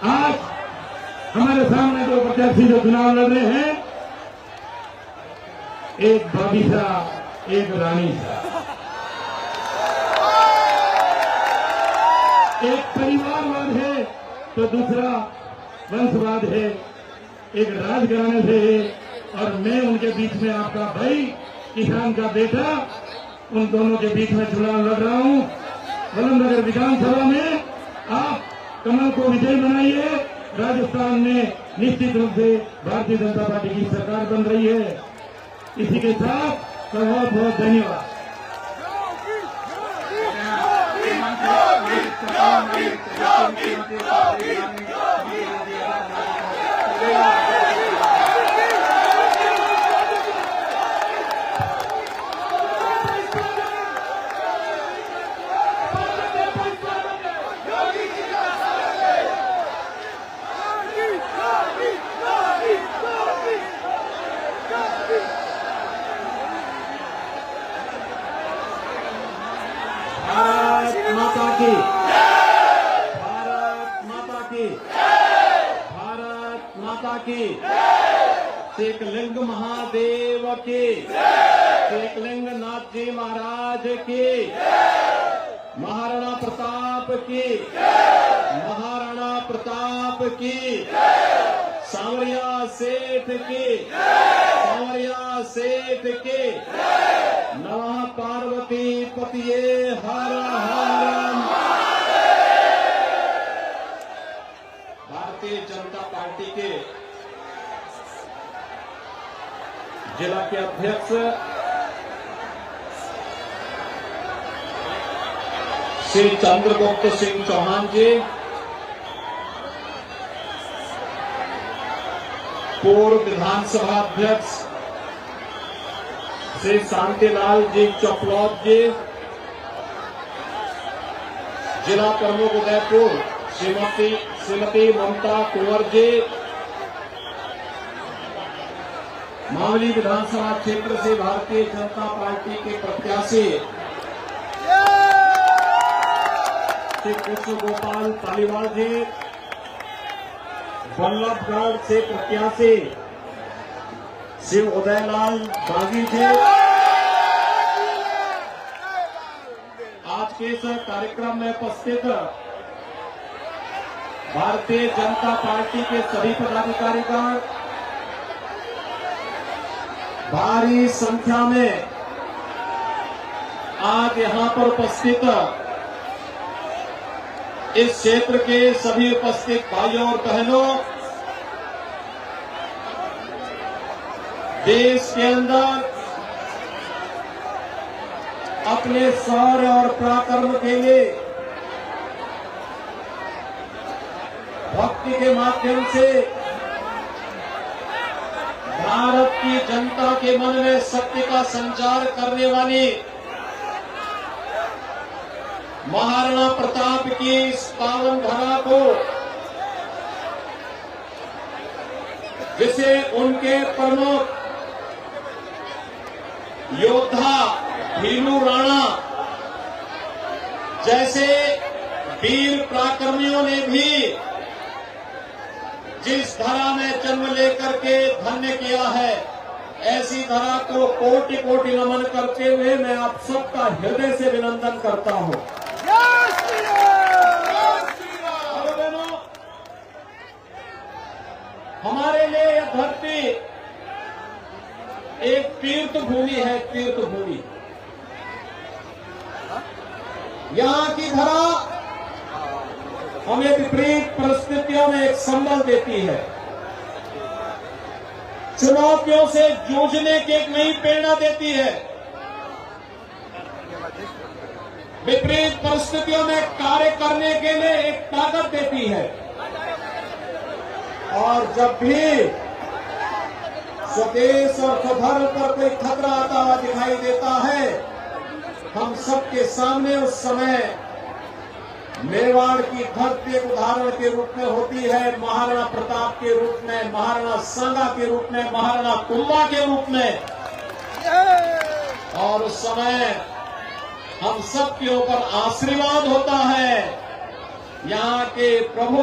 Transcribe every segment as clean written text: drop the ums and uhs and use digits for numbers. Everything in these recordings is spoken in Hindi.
आज हमारे सामने दो प्रत्याशी जो चुनाव लड़ रहे हैं, एक बादशाह, एक रानी सा, एक परिवारवाद है तो दूसरा वंशवाद है, एक राजघराने से है और मैं उनके बीच में आपका भाई, किसान का बेटा, उन दोनों के बीच में चुनाव लड़ रहा हूं। वलंदनगर विधानसभा में आप कमल को विजय बनाइए। राजस्थान में निश्चित रूप से भारतीय जनता पार्टी की सरकार बन रही है। इसी के साथ बहुत बहुत धन्यवाद। भारत माता की, भारत माता की, भारत माता की, शेखलिंग महादेव की, शेखलिंग नाथ जी महाराज की, महाराणा प्रताप की, महाराणा प्रताप की, सांवरिया सेठ की, सांवरिया सेठ की, नमः पार्वती पतिये हर हर। भारतीय जनता पार्टी के जिला के अध्यक्ष श्री चंद्रगुप्त सिंह चौहान जी, पूर्व विधानसभा अध्यक्ष श्री शांतिलाल जी चपलौत जी, जिला प्रमुख उदयपुर श्रीमती ममता कुंवर जी, मावली विधानसभा क्षेत्र से भारतीय जनता पार्टी के प्रत्याशी श्री कृष्ण गोपाल पालीवाल जी, बल्लभगढ़ से प्रत्याशी श्री उदयलाल बागी जी, आज के इस कार्यक्रम में उपस्थित भारतीय जनता पार्टी के सभी पदाधिकारीगण, भारी संख्या में आज यहां पर उपस्थित इस क्षेत्र के सभी उपस्थित भाइयों और बहनों, देश के अंदर अपने शौर्य और पराक्रम के लिए भक्ति के माध्यम से भारत की जनता के मन में सत्य का संचार करने वाली महाराणा प्रताप की इस पावन धरा को, जिसे उनके प्रमुख योद्धा भीलू राणा जैसे वीर पराक्रमियों ने भी जिस धरा में जन्म लेकर के धन्य किया है, ऐसी धरा को कोटि कोटि नमन करते हुए मैं आप सबका हृदय से अभिनंदन करता हूं। हमारे लिए यह धरती एक तीर्थ भूमि है, तीर्थ भूमि। यहाँ की धरा हमें विपरीत परिस्थितियों में एक संबल देती है, चुनौतियों से जूझने की एक नई प्रेरणा देती है, विपरीत परिस्थितियों में कार्य करने के लिए एक ताकत देती है। और जब भी स्वदेश और स्वधर्म पर कोई खतरा आता हुआ दिखाई देता है, हम सबके सामने उस समय मेवाड़ की धरती एक उदाहरण के रूप में होती है, महाराणा प्रताप के रूप में, महाराणा सांगा के रूप में, महाराणा कुंभा के रूप में। और उस समय हम सबके ऊपर आशीर्वाद होता है। यहाँ के प्रभु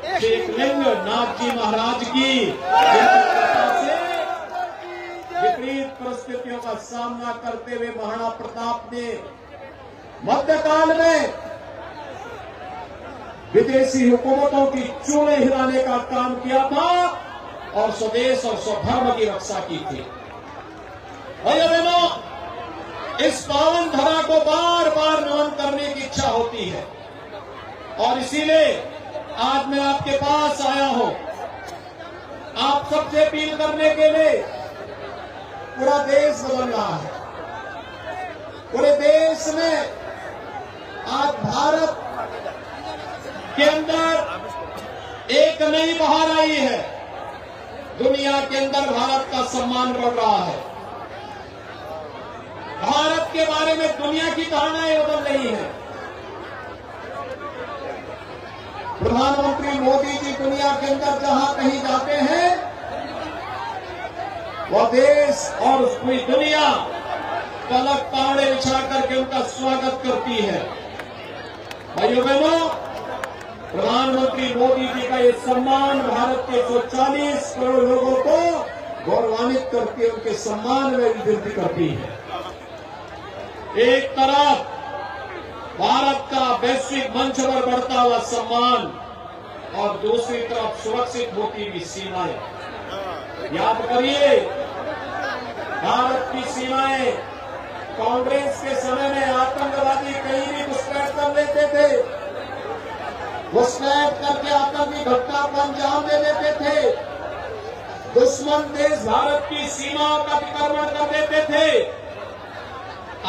शेखलिंग नाथ जी महाराज की कृपा से विपरीत परिस्थितियों का सामना करते हुए महाराणा प्रताप ने मध्यकाल में विदेशी हुकूमतों की चूड़े हिलाने का काम किया था और स्वदेश और स्वधर्म की रक्षा की थी। भाइयों बहनों, इस पावन धरा को बार बार नमन करने की इच्छा होती है और इसीलिए आज मैं आपके पास आया हूं आप सबसे अपील करने के लिए। पूरा देश बदल रहा है, पूरे देश में आज भारत के अंदर एक नई बहार आई है। दुनिया के अंदर भारत का सम्मान बढ़ रहा है। भारत के बारे में दुनिया की धारणाएं बदल रही हैं। प्रधानमंत्री मोदी जी दुनिया के अंदर जहां कहीं जाते हैं वह देश और पूरी दुनिया तलक ताड़े बिछा करके उनका स्वागत करती है। भाइयों बहनों, प्रधानमंत्री मोदी जी का ये सम्मान भारत के 140 करोड़ लोगों को गौरवान्वित करके उनके सम्मान में वृद्धि करती है। एक तरफ भारत का वैश्विक मंच पर बढ़ता हुआ सम्मान और दूसरी तरफ सुरक्षित होती हुई सीमाएं। याद करिए, भारत की सीमाएं कांग्रेस के समय में आतंकवादी कहीं भी घुसपैठ कर लेते थे, घुसपैठ करके आतंकी घटना को अंजाम दे देते थे। दुश्मन देश भारत की सीमाओं का अतिक्रमण कर देते थे।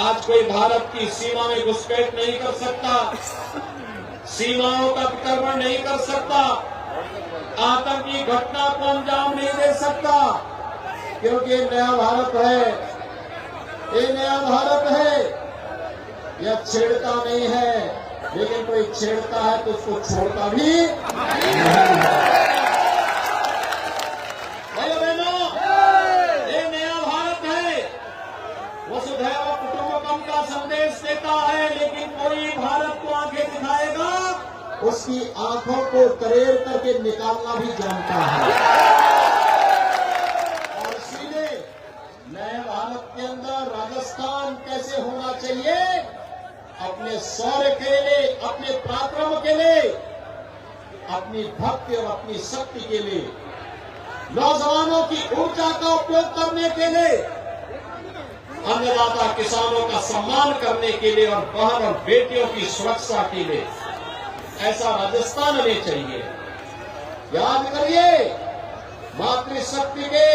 आज कोई भारत की सीमा में घुसपैठ नहीं कर सकता, सीमाओं का अतिक्रमण नहीं कर सकता, आतंकी घटना को अंजाम नहीं दे सकता, क्योंकि ये नया भारत है। ये नया भारत है, यह छेड़ता नहीं है, लेकिन कोई छेड़ता है तो उसको छोड़ता भी नहीं है। भाइयों बहनों, ये नया भारत है, वसुधैव कुटुंबकम का संदेश देता है, लेकिन कोई भारत को आंखें दिखाएगा उसकी आंखों को तरेर करके निकालना भी जानता है। और इसीलिए नए भारत के अंदर राजस्थान कैसे होना चाहिए, अपने शौर्य के लिए, अपने पराक्रम के लिए, अपनी भक्ति और अपनी शक्ति के लिए, नौजवानों की ऊर्जा का उपयोग करने के लिए, अन्नदाता किसानों का सम्मान करने के लिए और बहन और बेटियों की सुरक्षा के लिए ऐसा राजस्थान में चाहिए। याद करिए, मातृशक्ति के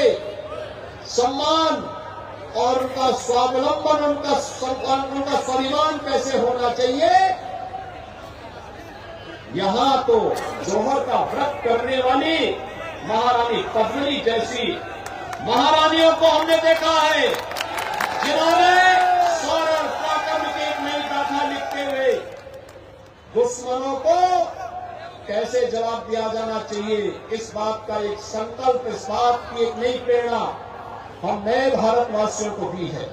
सम्मान और उनका स्वावलंबन, उनका स्वाभिमान कैसे होना चाहिए। यहां तो जोहर का व्रत करने वाली महारानी पद्मिनी जैसी महारानियों को हमने देखा है, जिन्होंने शौर्य और पराक्रम की एक नई गाथा लिखते हुए दुश्मनों को कैसे जवाब दिया जाना चाहिए, इस बात का एक संकल्प, इस बात की एक नई प्रेरणा हम नए भारतवासियों को दी है।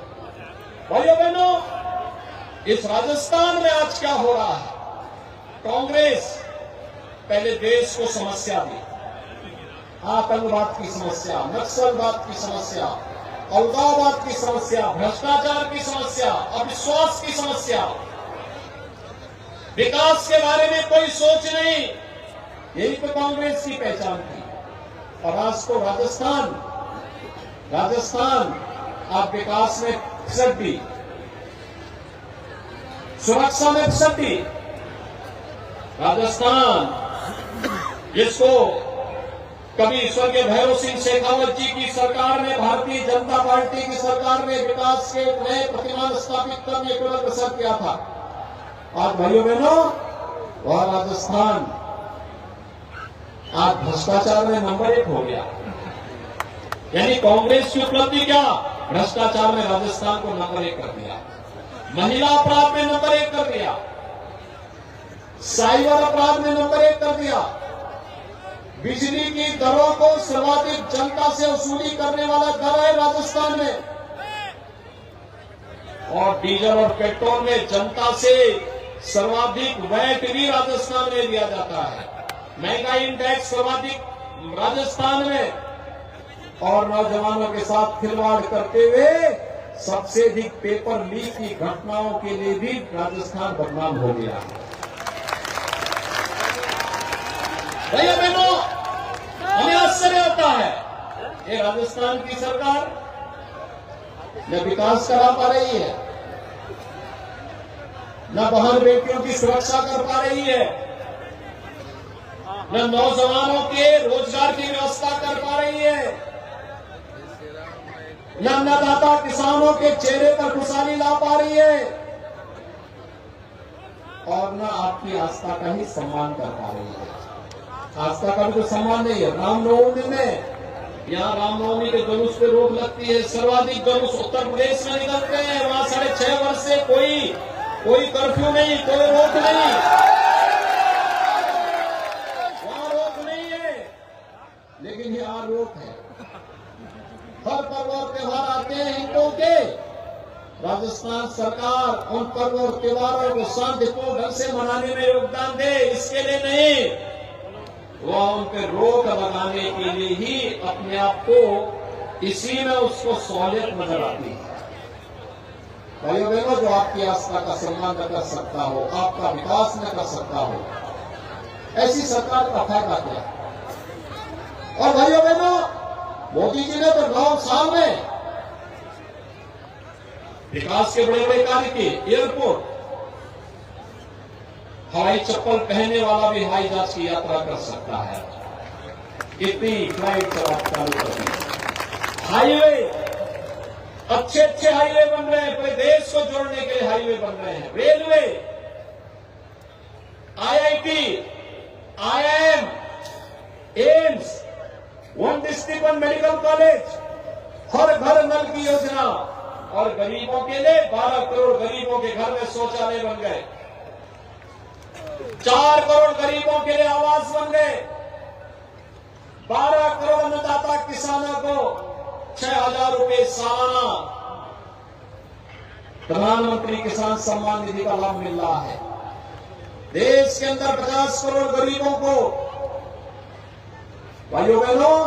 भाइयों बहनों, इस राजस्थान में आज क्या हो रहा है। कांग्रेस पहले देश को समस्या दी, आतंकवाद की समस्या, नक्सलवाद की समस्या, अलगाववाद की समस्या, भ्रष्टाचार की समस्या, अविश्वास की समस्या, विकास के बारे में कोई सोच नहीं, यही तो कांग्रेस की पहचान थी। और आज तो राजस्थान आप विकास में फिसट दी, सुरक्षा में फिसट दी। राजस्थान जिसको कभी स्वर्गीय भैरव सिंह शेखावत जी की सरकार में, भारतीय जनता पार्टी की सरकार में विकास के नए प्रतिमान स्थापित करने के लिए प्रसार किया था, आज भाइयों बहनों वह राजस्थान आज भ्रष्टाचार में नंबर 1 हो गया। यानी कांग्रेस की उपलब्धि क्या, भ्रष्टाचार में राजस्थान को नंबर 1 कर दिया, महिला अपराध में नंबर 1 कर दिया, साइबर अपराध में नंबर 1 कर दिया, बिजली की दरों को सर्वाधिक जनता से वसूली करने वाला दर है राजस्थान में, और डीजल और पेट्रोल में जनता से सर्वाधिक वैट भी राजस्थान में लिया जाता है। महंगाई इंडेक्स सर्वाधिक राजस्थान में, और नौजवानों के साथ खिलवाड़ करते हुए सबसे अधिक पेपर लीक की घटनाओं के लिए भी राजस्थान बदनाम हो गया है। भैया बहनों, हमें आश्चर्य होता है, ये राजस्थान की सरकार न विकास करा पा रही है, न बहन बेटियों की सुरक्षा कर पा रही है, न नौजवानों के रोजगार की व्यवस्था कर पा रही है, न अन्नदाता किसानों के चेहरे पर खुशहाली ला पा रही है, और न आपकी आस्था का ही सम्मान कर पा रही है। आस्था का भी तो सम्मान नहीं है। रामनवमी में, यहाँ रामनवमी के जुलूस पे रोक लगती है, सर्वाधिक जुलूस उत्तर प्रदेश में निकलते हैं, वहां 6.5 वर्ष से कोई कर्फ्यू नहीं, कोई रोक नहीं, वहां रोक नहीं है, लेकिन यहाँ रोक है। हर पर्व और त्योहार आते हैं हिंदुओं के, राजस्थान सरकार उन पर्व और त्योहारों को शांतिपूर्ण ढंग से मनाने में योगदान दे, इसके लिए नहीं, वह उन पर रोक लगाने के लिए ही अपने आप को इसी में उसको सहूलियत नजर आती है। भाइयों बहनों, जो आपकी आस्था का सम्मान न कर सकता हो, आपका विकास न कर सकता हो, ऐसी सरकार का फायदा क्या? और भाइयों बहनों, मोदी जी ने तो 9 साल में विकास के बड़े बड़े कार्य किए। एयरपोर्ट, हवाई चप्पल पहनने वाला भी हवाई जहाज की यात्रा कर सकता है, इतनी फ्लाइट चालू कर दी। हाईवे, अच्छे अच्छे हाईवे बन रहे हैं, पूरे देश को जोड़ने के लिए हाईवे बन रहे हैं। Railway, IIT, IIM, AIIMS, 1 district 1 medical college, हर घर नल की योजना, और गरीबों के लिए 12 करोड़ गरीबों के घर में शौचालय बन गए, 4 करोड़ गरीबों के लिए आवास बन गए, 12 करोड़ अन्नदाता किसानों को 6,000 रुपए सालाना प्रधानमंत्री किसान सम्मान निधि का लाभ मिल रहा है। देश के अंदर 50 करोड़ गरीबों को, भाइयों बहनों,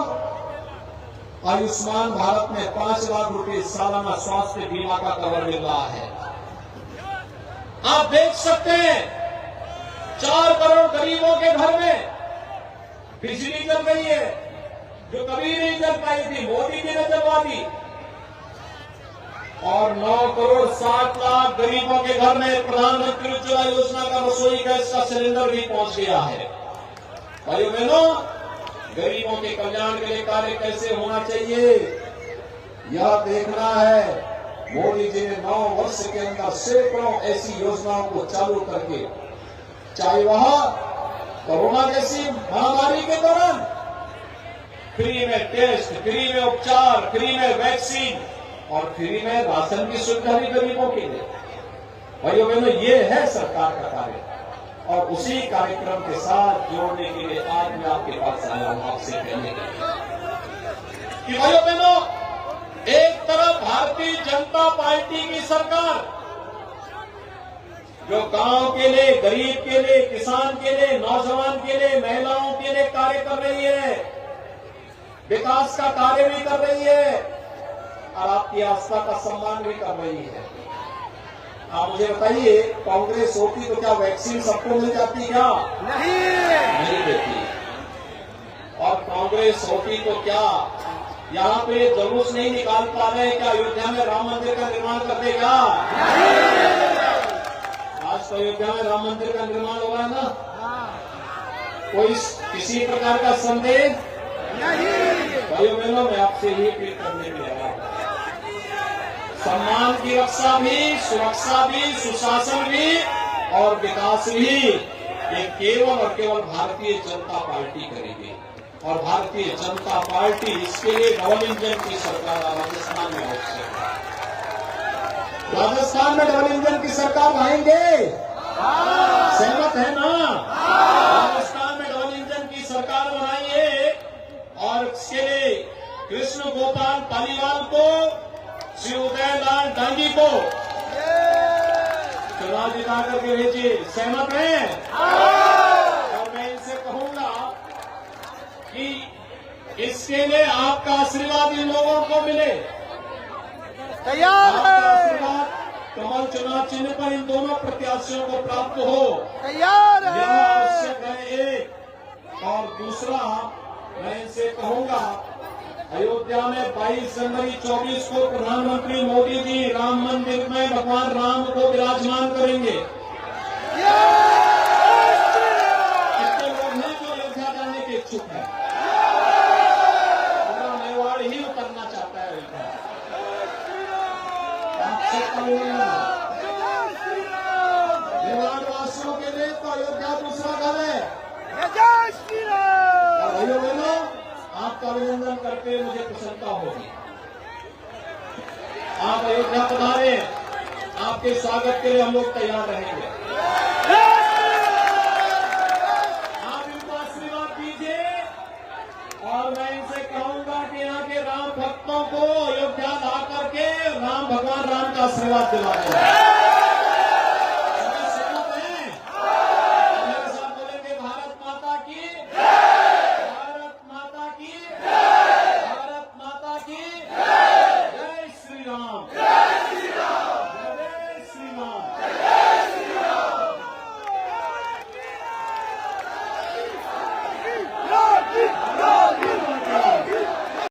आयुष्मान भारत में 5 लाख रुपए सालाना स्वास्थ्य बीमा का कवर मिल रहा है। आप देख सकते हैं, 4 करोड़ गरीबों के घर में बिजली चल रही है, जो कभी नहीं चल पाई थी, मोदी जी ने चलवा दी, और 9 करोड़ 60 लाख गरीबों के घर में प्रधानमंत्री उज्ज्वला योजना का रसोई गैस का सिलेंडर भी पहुंच गया है। भाइयों बहनों, गरीबों के कल्याण के लिए कार्य कैसे होना चाहिए, यह देखना है। मोदी जी ने 9 वर्ष के अंदर सैकड़ों ऐसी योजनाओं को चालू करके, चाहे वह कोरोना जैसी महामारी के दौरान फ्री में टेस्ट, फ्री में उपचार, फ्री में वैक्सीन और फ्री में राशन की सुविधा भी गरीबों के लिए। भाइयों बहनों, ये है सरकार का कार्य, और उसी कार्यक्रम के साथ जोड़ने के लिए आज मैं आपके पास आया हूं, आपसे कहने के लिए कि भाइयों बहनों, एक तरफ भारतीय जनता पार्टी की सरकार जो गांव के लिए, गरीब के लिए, किसान के लिए, नौजवान के लिए, महिलाओं के लिए कार्य कर रही है, विकास का कार्य भी कर रही है, और आपकी आस्था का सम्मान भी कर रही है। आप मुझे बताइए, कांग्रेस होती तो क्या वैक्सीन सबको मिल जाती क्या? नहीं देती। और कांग्रेस होती तो क्या यहाँ पे जुलूस नहीं निकाल पा रहे? क्या अयोध्या में राम मंदिर का निर्माण कर देगा? आज तो अयोध्या में राम मंदिर का निर्माण हो रहा है ना, कोई किसी प्रकार का संदेह नहीं। भाइयों बहनों, मैं आपसे ही अपील करने के लिए सम्मान की रक्षा भी, सुरक्षा भी, सुशासन भी और विकास भी, ये केवल और केवल भारतीय जनता पार्टी करेगी। और भारतीय जनता पार्टी इसके लिए डबल इंजन की सरकार राजस्थान में आवश्यक है। राजस्थान में डबल इंजन की सरकार लाएंगे, सहमत है ना? राजस्थान में डबल इंजन की सरकार बनाइए, और इसके लिए कृष्ण गोपाल पालीवाल को, श्री उदयलाल डांगी को चुनाव जिता करके भेजिए। सहमत हैं? और मैं इनसे कहूंगा इसके लिए आपका आशीर्वाद इन लोगों को मिले। तैयार आपका है, आशीर्वाद कमल चुनाव चिन्ह पर इन दोनों प्रत्याशियों को प्राप्त हो, तैयार यह है। आवश्यक है। एक और दूसरा, मैं इनसे कहूंगा, अयोध्या में 22 जनवरी 24 को प्रधानमंत्री मोदी जी राम मंदिर में भगवान राम को विराजमान करेंगे। कितने लोग हैं जो अयोध्या जाने के इच्छुक हैं? पूरा मेवाड़ ही उतरना चाहता है अयोध्या। आप सबका मेवाड़ वासियों के लिए तो अयोध्या दूसरा घर है। जय श्री राम। और भाइयों बहनों, आपका अभिनंदन करके मुझे प्रसन्नता होगी। आप अयोध्या पधारे, आपके स्वागत के लिए हम लोग तैयार रहेंगे। आप इनको आशीर्वाद दीजिए और मैं इनसे कहूंगा कि यहाँ के राम भक्तों को अयोध्या ला करके भगवान राम का आशीर्वाद दिलाएं।